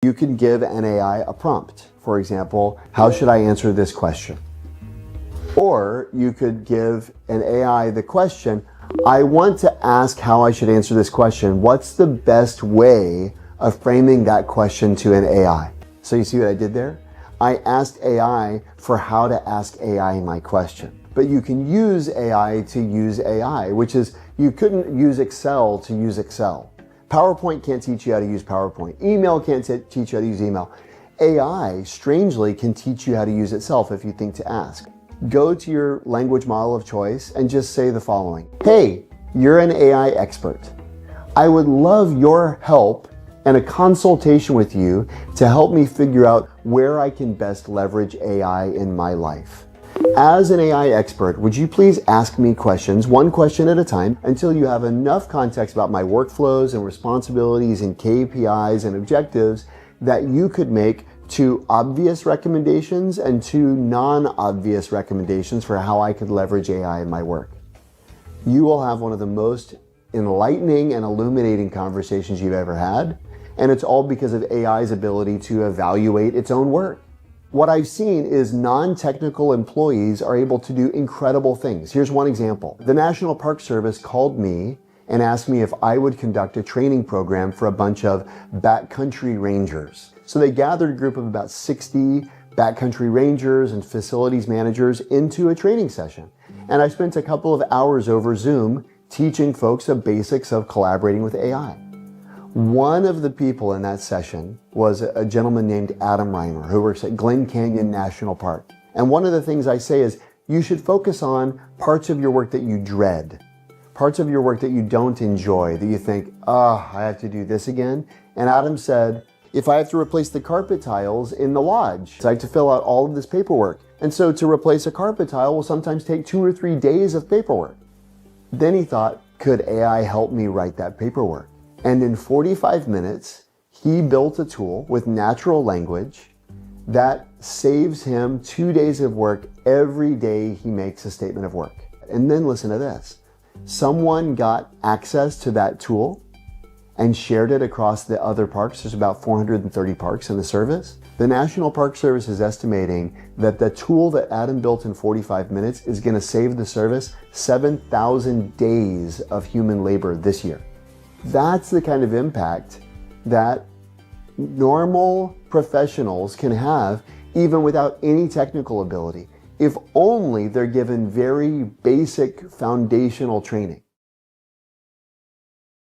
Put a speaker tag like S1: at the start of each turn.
S1: You can give an AI a prompt. For example, how should I answer this question? Or you could give an AI the question, I want to ask how I should answer this question. What's the best way of framing that question to an AI? So you see what I did there? I asked AI for how to ask AI my question. But you can use AI to use AI, which is you couldn't use Excel to use Excel. PowerPoint can't teach you how to use PowerPoint. Email can't teach you how to use email. AI, strangely, can teach you how to use itself if you think to ask. Go to your language model of choice and just say the following. Hey, you're an AI expert. I would love your help and a consultation with you to help me figure out where I can best leverage AI in my life. As an AI expert, would you please ask me questions, one question at a time, until you have enough context about my workflows and responsibilities and KPIs and objectives that you could make two obvious recommendations and two non-obvious recommendations for how I could leverage AI in my work. You will have one of the most enlightening and illuminating conversations you've ever had, and it's all because of AI's ability to evaluate its own work. What I've seen is non-technical employees are able to do incredible things. Here's one example. The National Park Service called me and asked me if I would conduct a training program for a bunch of backcountry rangers. So they gathered a group of about 60 backcountry rangers and facilities managers into a training session. And I spent a couple of hours over Zoom teaching folks the basics of collaborating with AI. One of the people in that session was a gentleman named Adam Reimer, who works at Glen Canyon National Park. And one of the things I say is you should focus on parts of your work that you dread, parts of your work that you don't enjoy, that you think, I have to do this again. And Adam said, if I have to replace the carpet tiles in the lodge, so I have to fill out all of this paperwork. And so to replace a carpet tile will sometimes take 2 or 3 days of paperwork. Then he thought, could AI help me write that paperwork? And in 45 minutes, he built a tool with natural language that saves him 2 days of work every day he makes a statement of work. And then listen to this. Someone got access to that tool and shared it across the other parks. There's about 430 parks in the service. The National Park Service is estimating that the tool that Adam built in 45 minutes is going to save the service 7,000 days of human labor this year. That's the kind of impact that normal professionals can have even without any technical ability, if only they're given very basic foundational training.